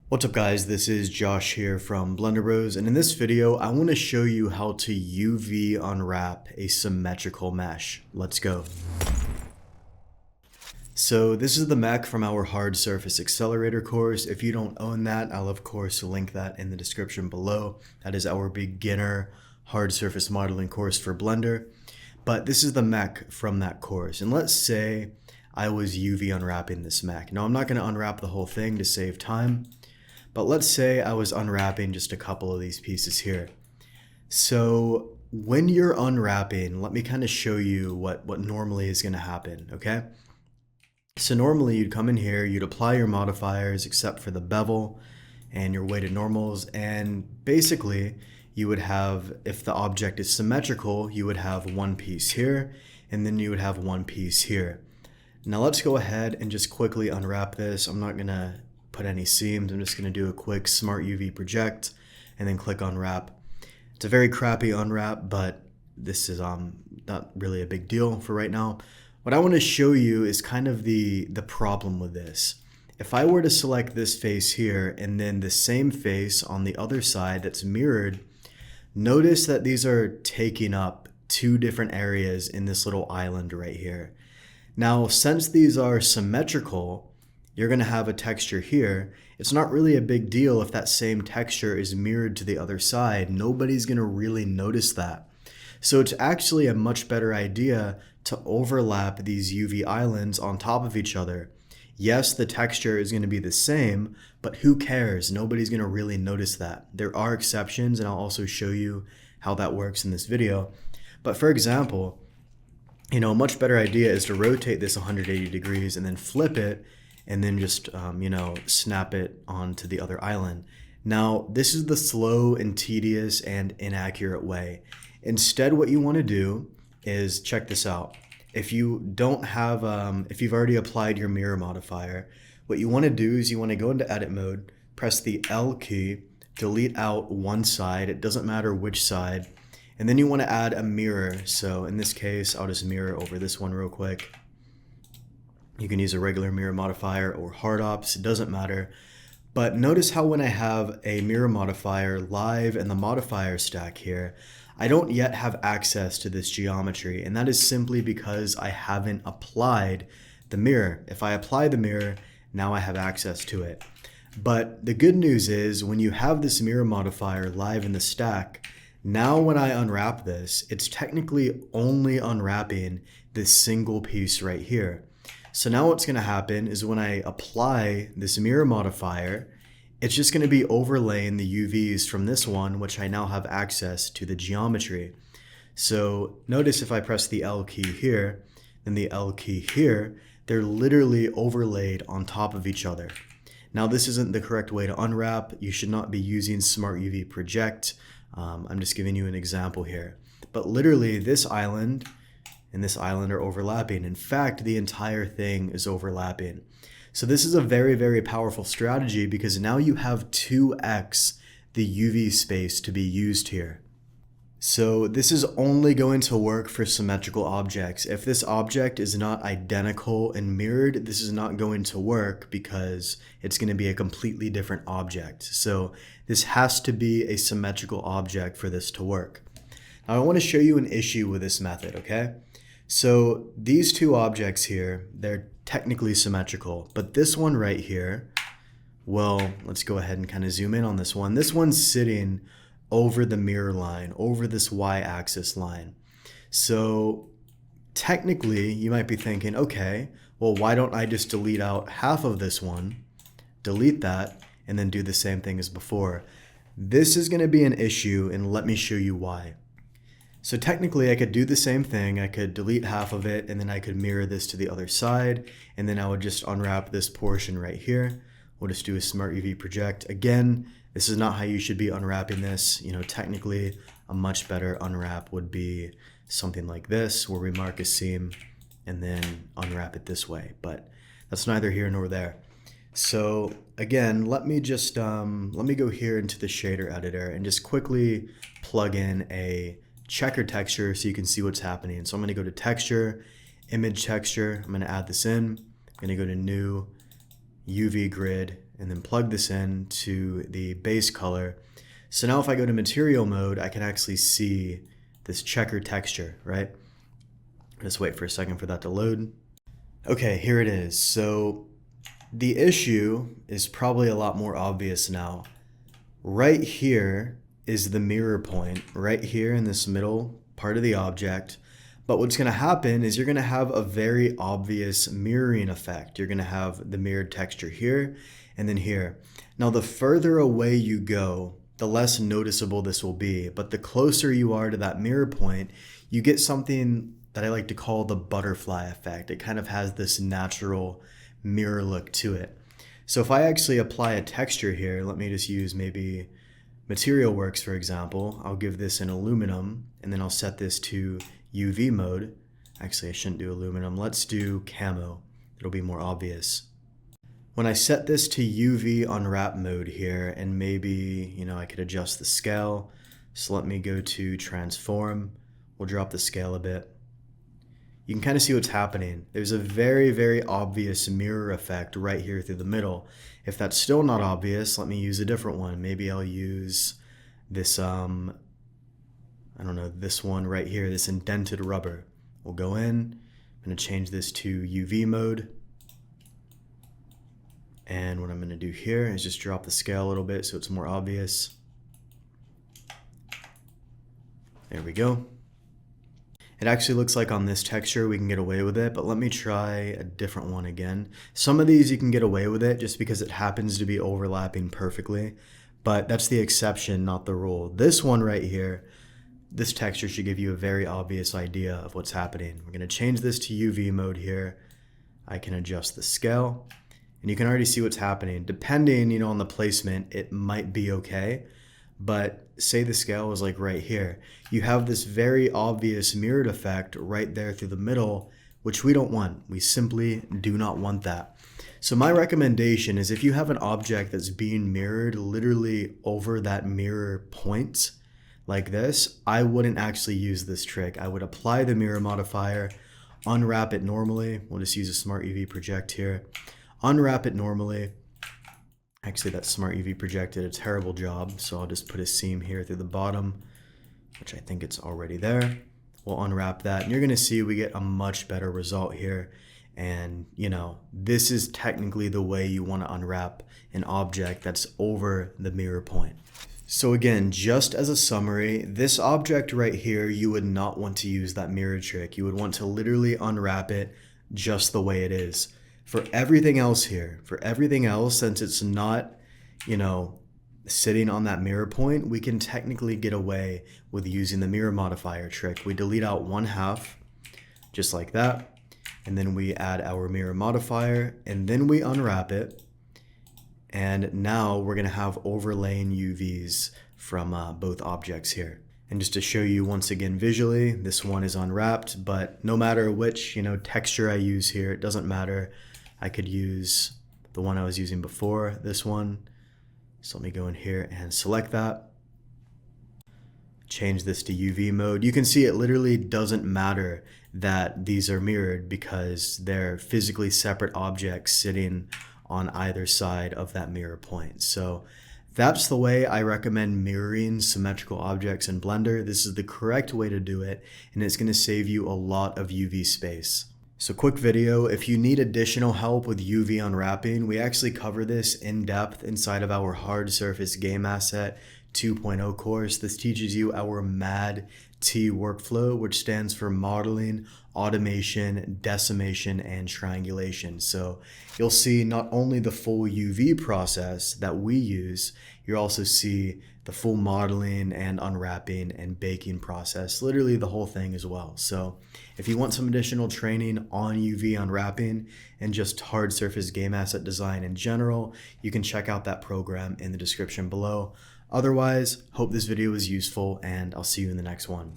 What's up guys, this is Josh here from Blender Bros, and in this video I want to show you how to UV unwrap a symmetrical mesh. Let's go. So this is the mech from our Hard Surface Accelerator course. If you don't own that, I'll of course link that in the description below. That is our beginner hard surface modeling course for Blender. But this is the mech from that course, and let's say I was UV unwrapping this mech. Now I'm not going to unwrap the whole thing to save time. But let's say I was unwrapping just a couple of these pieces here. So when you're unwrapping, let me kind of show you what normally is going to happen, okay? So normally you'd come in here, you'd apply your modifiers except for the bevel and your weighted normals, and basically you would have, if the object is symmetrical, you would have one piece here, and then you would have one piece here. Now let's go ahead and just quickly unwrap this. I'm not going to put any seams. I'm just going to do a quick smart UV project and then click unwrap. It's a very crappy unwrap, but this is not really a big deal for right now. What I want to show you is kind of the problem with this. If I were to select this face here and then the same face on the other side that's mirrored, notice that these are taking up two different areas in this little island right here. Now, since these are symmetrical, you're going to have a texture here. It's not really a big deal if that same texture is mirrored to the other side. Nobody's going to really notice that. So it's actually a much better idea to overlap these UV islands on top of each other. Yes, the texture is going to be the same, but who cares? Nobody's going to really notice that. There are exceptions, and I'll also show you how that works in this video. But for example, a much better idea is to rotate this 180 degrees and then flip it, and then just, snap it onto the other island. Now, this is the slow and tedious and inaccurate way. Instead, what you want to do is check this out. If you don't have, if you've already applied your mirror modifier, what you want to do is you want to go into edit mode, press the L key, delete out one side. It doesn't matter which side. And then you want to add a mirror. So in this case, I'll just mirror over this one real quick. You can use a regular mirror modifier or hard ops, it doesn't matter. But notice how when I have a mirror modifier live in the modifier stack here, I don't yet have access to this geometry, and that is simply because I haven't applied the mirror. If I apply the mirror, now I have access to it. But the good news is when you have this mirror modifier live in the stack, now when I unwrap this, it's technically only unwrapping this single piece right here. So now what's going to happen is when I apply this mirror modifier, it's just going to be overlaying the UVs from this one, which I now have access to the geometry. So notice if I press the L key here, then the L key here, they're literally overlaid on top of each other. Now this isn't the correct way to unwrap. You should not be using Smart UV Project. I'm just giving you an example here. But literally this island and this island are overlapping. In fact, the entire thing is overlapping. So this is a very, very powerful strategy because now you have 2x the UV space to be used here. So this is only going to work for symmetrical objects. If this object is not identical and mirrored, this is not going to work because it's going to be a completely different object. So this has to be a symmetrical object for this to work. Now I want to show you an issue with this method, okay? So these two objects here, they're technically symmetrical, but this one right here, well, let's go ahead and kind of zoom in on this one. This one's sitting over the mirror line, over this y-axis line. So technically you might be thinking, okay, well, why don't I just delete out half of this one, delete that, and then do the same thing as before? This is going to be an issue, and let me show you why. So technically I could do the same thing. I could delete half of it, and then I could mirror this to the other side, and then I would just unwrap this portion right here. We'll just do a Smart UV project. Again, this is not how you should be unwrapping this. Technically a much better unwrap would be something like this, where we mark a seam and then unwrap it this way, but that's neither here nor there. So again, let me go here into the shader editor and just quickly plug in a checker texture so you can see what's happening. So I'm going to go to texture, image texture. I'm going to add this in. I'm going to go to new UV grid, and then plug this in to the base color. So now if I go to material mode, I can actually see this checker texture, right? Just wait for a second for that to load. Okay, here it is. So the issue is probably a lot more obvious now. Right here is the mirror point, right here in this middle part of the object. But what's going to happen is you're going to have a very obvious mirroring effect. You're going to have the mirrored texture here and then here. Now, the further away you go, the less noticeable this will be. But the closer you are to that mirror point, you get something that I like to call the butterfly effect. It kind of has this natural mirror look to it. So if I actually apply a texture here, let me just use maybe Material Works, for example. I'll give this an aluminum, and then I'll set this to UV mode. Actually, I shouldn't do aluminum. Let's do camo. It'll be more obvious. When I set this to UV unwrap mode here, and maybe, I could adjust the scale. So let me go to transform. We'll drop the scale a bit. You can kind of see what's happening. There's a very, very obvious mirror effect right here through the middle. If that's still not obvious, let me use a different one. Maybe I'll use this, this one right here, this indented rubber. We'll go in, I'm gonna change this to UV mode. And what I'm gonna do here is just drop the scale a little bit so it's more obvious. There we go. It actually looks like on this texture we can get away with it, but let me try a different one again. Some of these you can get away with it just because it happens to be overlapping perfectly, but that's the exception, not the rule. This one right here, this texture should give you a very obvious idea of what's happening. We're gonna change this to UV mode here. I can adjust the scale, and you can already see what's happening. Depending, on the placement, it might be okay. But say the scale was like right here, you have this very obvious mirrored effect right there through the middle, which we don't want. We simply do not want that. So my recommendation is if you have an object that's being mirrored literally over that mirror point like this, I wouldn't actually use this trick. I would apply the mirror modifier, unwrap it normally. We'll just use a Smart UV project here. Unwrap it normally. Actually, that Smart UV project did a terrible job, so I'll just put a seam here through the bottom, which I think it's already there. We'll unwrap that, and you're gonna see we get a much better result here. And, this is technically the way you wanna unwrap an object that's over the mirror point. So again, just as a summary, this object right here, you would not want to use that mirror trick. You would want to literally unwrap it just the way it is. For everything else here, since it's not, sitting on that mirror point, we can technically get away with using the mirror modifier trick. We delete out 1/2, just like that, and then we add our mirror modifier, and then we unwrap it, and now we're gonna have overlaying UVs from both objects here. And just to show you once again visually, this one is unwrapped, but no matter which, texture I use here, it doesn't matter. I could use the one I was using before, this one. So let me go in here and select that. Change this to UV mode. You can see it literally doesn't matter that these are mirrored because they're physically separate objects sitting on either side of that mirror point. So that's the way I recommend mirroring symmetrical objects in Blender. This is the correct way to do it, and it's gonna save you a lot of UV space. So quick video, if you need additional help with UV unwrapping, we actually cover this in depth inside of our Hard Surface Game Asset 2.0 course. This teaches you our MAD-T workflow, which stands for modeling, automation, decimation, and triangulation. So you'll see not only the full UV process that we use, you'll also see the full modeling and unwrapping and baking process, literally the whole thing as well. So if you want some additional training on UV unwrapping and just hard surface game asset design in general, you can check out that program in the description below. Otherwise, hope this video was useful, and I'll see you in the next one.